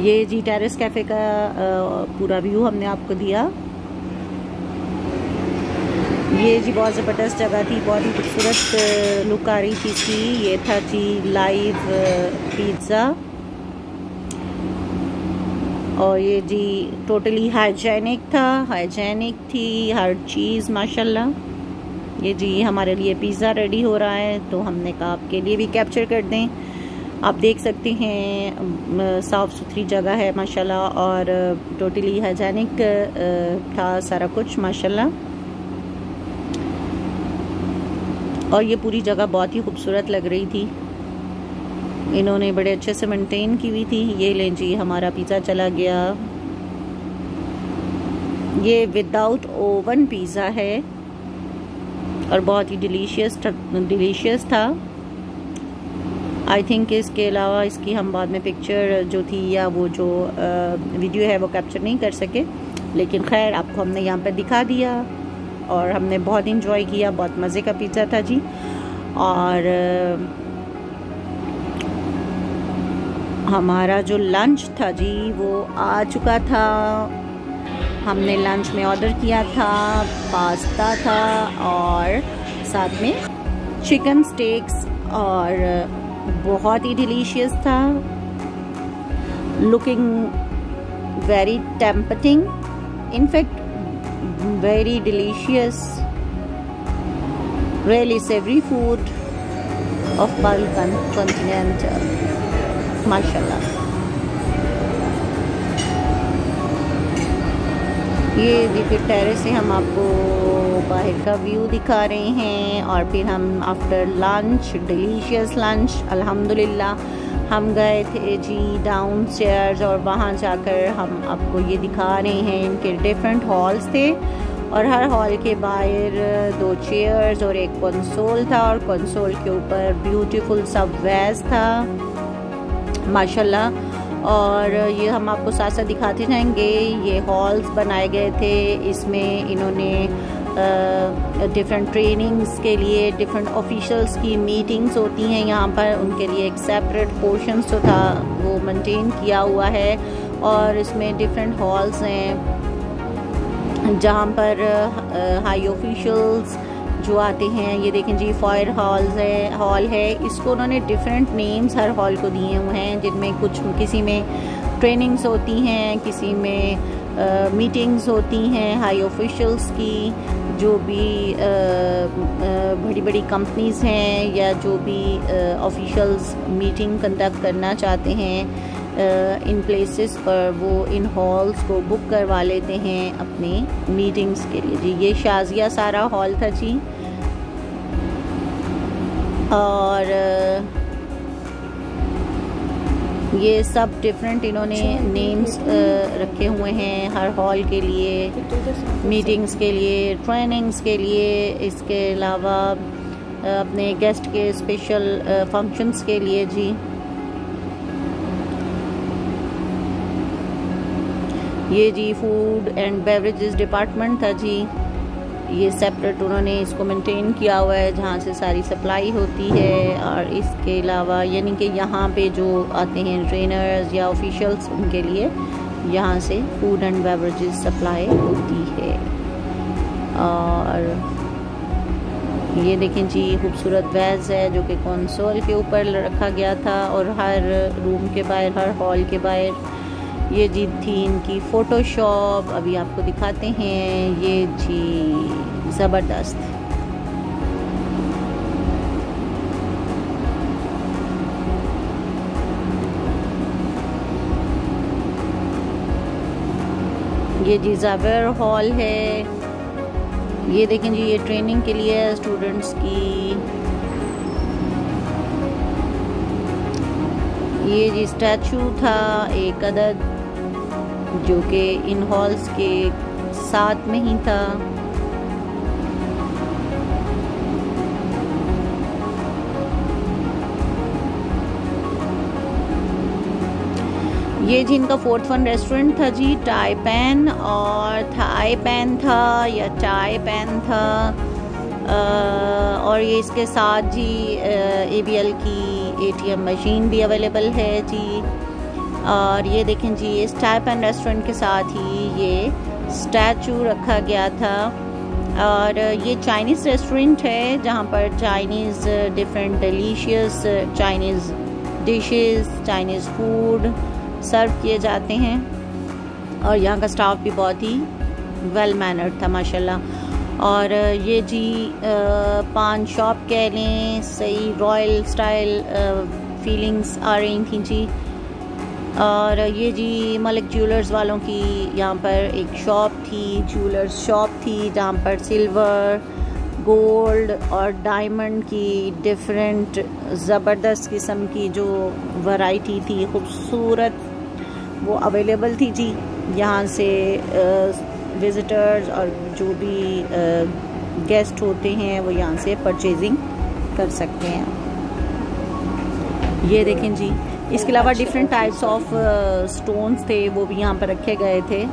ये जी टेरेस कैफ़े का पूरा व्यू हमने आपको दिया। ये जी बहुत ज़बरदस्त जगह थी, बहुत ही खूबसूरत लुक आ रही थी इसकी। ये था जी लाइव पिज़्ज़ा, और ये जी टोटली हाइजेनिक था, हाइजेनिक थी हर चीज़ माशाल्लाह। ये जी हमारे लिए पिज़्ज़ा रेडी हो रहा है, तो हमने कहा आपके लिए भी कैप्चर कर दें। आप देख सकते हैं साफ़ सुथरी जगह है माशाल्लाह, और टोटली हाइजेनिक था सारा कुछ माशाल्लाह। और ये पूरी जगह बहुत ही खूबसूरत लग रही थी, इन्होंने बड़े अच्छे से मेंटेन की हुई थी। ये लें जी हमारा पिज़्ज़ा चला गया। ये विदाउट ओवन पिज़्ज़ा है और बहुत ही डिलीशियस था। आई थिंक इसके अलावा इसकी हम बाद में पिक्चर जो थी या वो जो वीडियो है वो कैप्चर नहीं कर सके, लेकिन खैर आपको हमने यहाँ पर दिखा दिया और हमने बहुत इंजॉय किया। बहुत मज़े का पिज़्ज़ा था जी। और हमारा जो लंच था जी वो आ चुका था। हमने लंच में ऑर्डर किया था, पास्ता था और साथ में चिकन स्टेक्स, और बहुत ही डिलीशियस था, looking very tempting, in fact very delicious, really savory food of Balkan continent, माशाल्लाह। ये देखिए टेरेस से हम आपको बाहर का व्यू दिखा रहे हैं। और फिर हम आफ्टर लंच, डिलीशियस लंच अल्हम्दुलिल्लाह, हम गए थे जी डाउन स्टेयर्स, और वहाँ जाकर हम आपको ये दिखा रहे हैं। इनके डिफरेंट हॉल्स थे और हर हॉल के बाहर 2 चेयर्स और एक कंसोल था, और कंसोल के ऊपर ब्यूटीफुल सा वेज था माशाल्लाह। और ये हम आपको साथ साथ दिखाते जाएंगे। ये हॉल्स बनाए गए थे, इसमें इन्होंने डिफरेंट ट्रेनिंग्स के लिए डिफरेंट ऑफिशियल्स की मीटिंग्स होती हैं यहाँ पर, उनके लिए एक सेपरेट पोर्शंस जो था वो मेंटेन किया हुआ है। और इसमें डिफरेंट हॉल्स हैं जहाँ पर हाई ऑफिशियल्स जो आते हैं। ये देखें जी फायर हॉल है, इसको उन्होंने डिफरेंट नेम्स हर हॉल को दिए हुए हैं, जिनमें कुछ किसी में ट्रेनिंग्स होती हैं, किसी में मीटिंग्स होती हैं हाई ऑफिशियल्स की, जो भी बड़ी बड़ी कंपनीज़ हैं या जो भी ऑफिशियल्स मीटिंग कंडक्ट करना चाहते हैं इन प्लेसेस पर, वो इन हॉल्स को बुक करवा लेते हैं अपनी मीटिंग्स के लिए जी। ये शाजिया सारा हॉल था जी। और ये सब डिफरेंट इन्होंने नेम्स रखे हुए हैं हर हॉल के लिए, मीटिंग्स के लिए, ट्रेनिंग्स के लिए, इसके अलावा अपने गेस्ट के स्पेशल फंक्शंस के लिए जी। ये जी फूड एंड बेवरेजेस डिपार्टमेंट था जी। ये सेपरेट उन्होंने इसको मेंटेन किया हुआ है, जहाँ से सारी सप्लाई होती है। और इसके अलावा यानी कि यहाँ पे जो आते हैं ट्रेनर्स या ऑफिशियल्स, उनके लिए यहाँ से फूड एंड बेवरेजेस सप्लाई होती है। और ये देखें जी खूबसूरत वेज है जो कि कंसोल के ऊपर रखा गया था, और हर रूम के बाहर, हर हॉल के बाहर ये जी थी इनकी फ़ोटोशॉप। अभी आपको दिखाते हैं। ये जी ज़बरदस्त। ये जी ज़ावेर हॉल है। ये देखें जी ये ट्रेनिंग के लिए स्टूडेंट्स की। ये जी स्टैचू था एक अदद जो कि इन हॉल्स के साथ में ही था। ये जी इनका 4th वन रेस्टोरेंट था जी, टाई पैन और थाई पैन था या चाय पैन था। और ये इसके साथ जी ABL की ATM मशीन भी अवेलेबल है जी। और ये देखें जी इस टाई पैन रेस्टोरेंट के साथ ही ये स्टैचू रखा गया था और ये चाइनीज़ रेस्टोरेंट है जहाँ पर Chinese different delicious Chinese dishes, Chinese food serve किए जाते हैं। और यहाँ का स्टाफ भी बहुत ही वेल मैनर्ड था माशाल्लाह। और ये जी पान शॉप कह लें, सही रॉयल स्टाइल फीलिंग्स आ रही थी जी। और ये जी मलिक ज्वेलर्स वालों की यहाँ पर एक शॉप थी, ज्वेलर्स शॉप थी जहाँ पर सिल्वर, गोल्ड और डायमंड की डिफरेंट ज़बरदस्त किस्म की जो वैरायटी थी, खूबसूरत, वो अवेलेबल थी जी। यहाँ से विज़िटर्स और जो भी गेस्ट होते हैं वो यहाँ से परचेजिंग कर सकते हैं। ये देखें जी, इसके अलावा डिफरेंट टाइप्स ऑफ स्टोन्स थे, वो भी यहाँ पर रखे गए थे।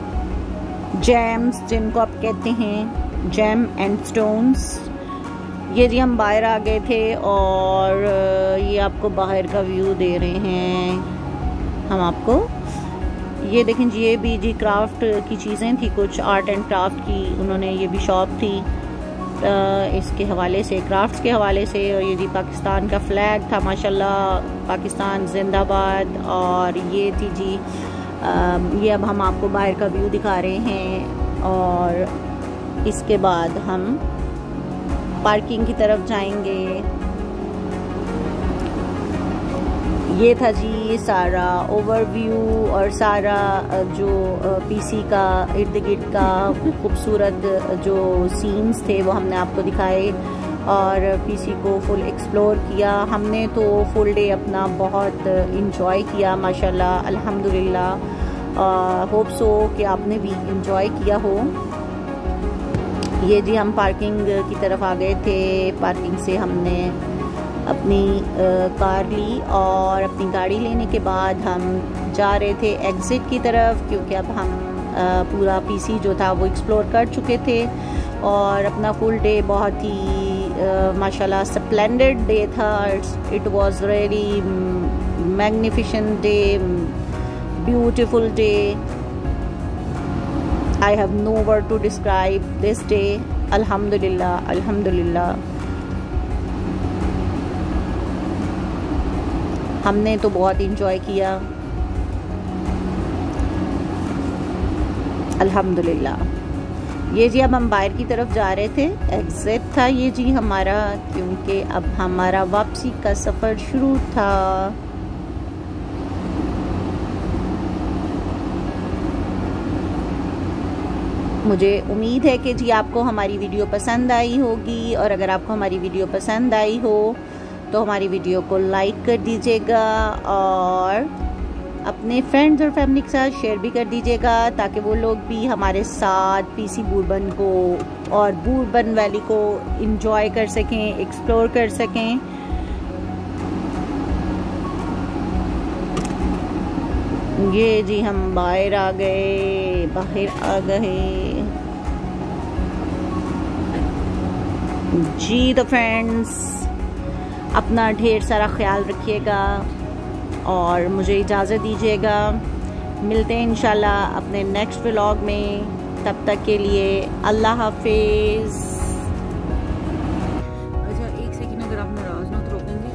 जेम्स जिनको आप कहते हैं, जेम एंड स्टोन्स। ये जी हम बाहर आ गए थे और ये आपको बाहर का व्यू दे रहे हैं हम आपको। ये देखें जी, ये भी जी क्राफ्ट की चीज़ें थी, कुछ आर्ट एंड क्राफ्ट की उन्होंने, ये भी शॉप थी इसके हवाले से, क्राफ्ट्स के हवाले से। और ये जी पाकिस्तान का फ्लैग था माशाल्लाह, पाकिस्तान जिंदाबाद। और ये थी जी ये अब हम आपको बाहर का व्यू दिखा रहे हैं और इसके बाद हम पार्किंग की तरफ जाएंगे। ये था जी सारा ओवरव्यू और सारा जो पीसी का इर्द गिर्द का खूबसूरत जो सीन्स थे वो हमने आपको दिखाए और पीसी को फुल एक्सप्लोर किया हमने। तो फुल डे अपना बहुत इंजॉय किया माशाल्लाह, अल्हम्दुलिल्लाह। होप सो कि आपने भी इंजॉय किया हो। ये जी हम पार्किंग की तरफ आ गए थे। पार्किंग से हमने अपनी कार ली और अपनी गाड़ी लेने के बाद हम जा रहे थे एग्ज़िट की तरफ, क्योंकि अब हम पूरा पीसी जो था वो एक्सप्लोर कर चुके थे और अपना फुल डे बहुत ही माशाल्लाह स्प्लेंडेड डे था। It was really magnificent day, beautiful day. I have no word to describe this day. अल्हम्दुलिल्लाह, अल्हम्दुलिल्लाह। हमने तो बहुत इंजॉय किया, अल्हम्दुलिल्लाह। ये जी अब हम बाहर की तरफ जा रहे थे, एग्जिट था ये जी हमारा, क्योंकि अब हमारा वापसी का सफ़र शुरू था। मुझे उम्मीद है कि जी आपको हमारी वीडियो पसंद आई होगी, और अगर आपको हमारी वीडियो पसंद आई हो तो हमारी वीडियो को लाइक कर दीजिएगा और अपने फ्रेंड्स और फैमिली के साथ शेयर भी कर दीजिएगा, ताकि वो लोग भी हमारे साथ पीसी बूरबन को और बूरबन वैली को एंजॉय कर सकें, एक्सप्लोर कर सकें। ये जी हम बाहर आ गए, जी। तो फ्रेंड्स अपना ढेर सारा ख्याल रखिएगा और मुझे इजाज़त दीजिएगा। मिलते हैं इंशाल्लाह अपने नेक्स्ट व्लॉग में, तब तक के लिए अल्लाह हाफिज़। अच्छा एक सेकंड, अगर आप नाराज़ ना तो रोकेंगे,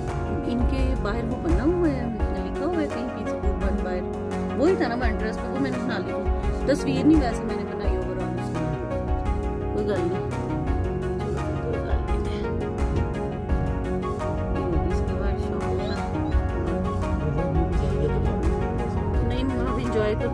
इनके बाहर वो बना हुआ है, लिखा हुआ है कहीं पीसी बूरबन बाहर, वही था ना एड्रेस पे, वो मैंने सुना ली। तस्वीर नहीं वैसे मैंने बनाई ओवरऑल उसकी, कोई गल नहीं। enjoy the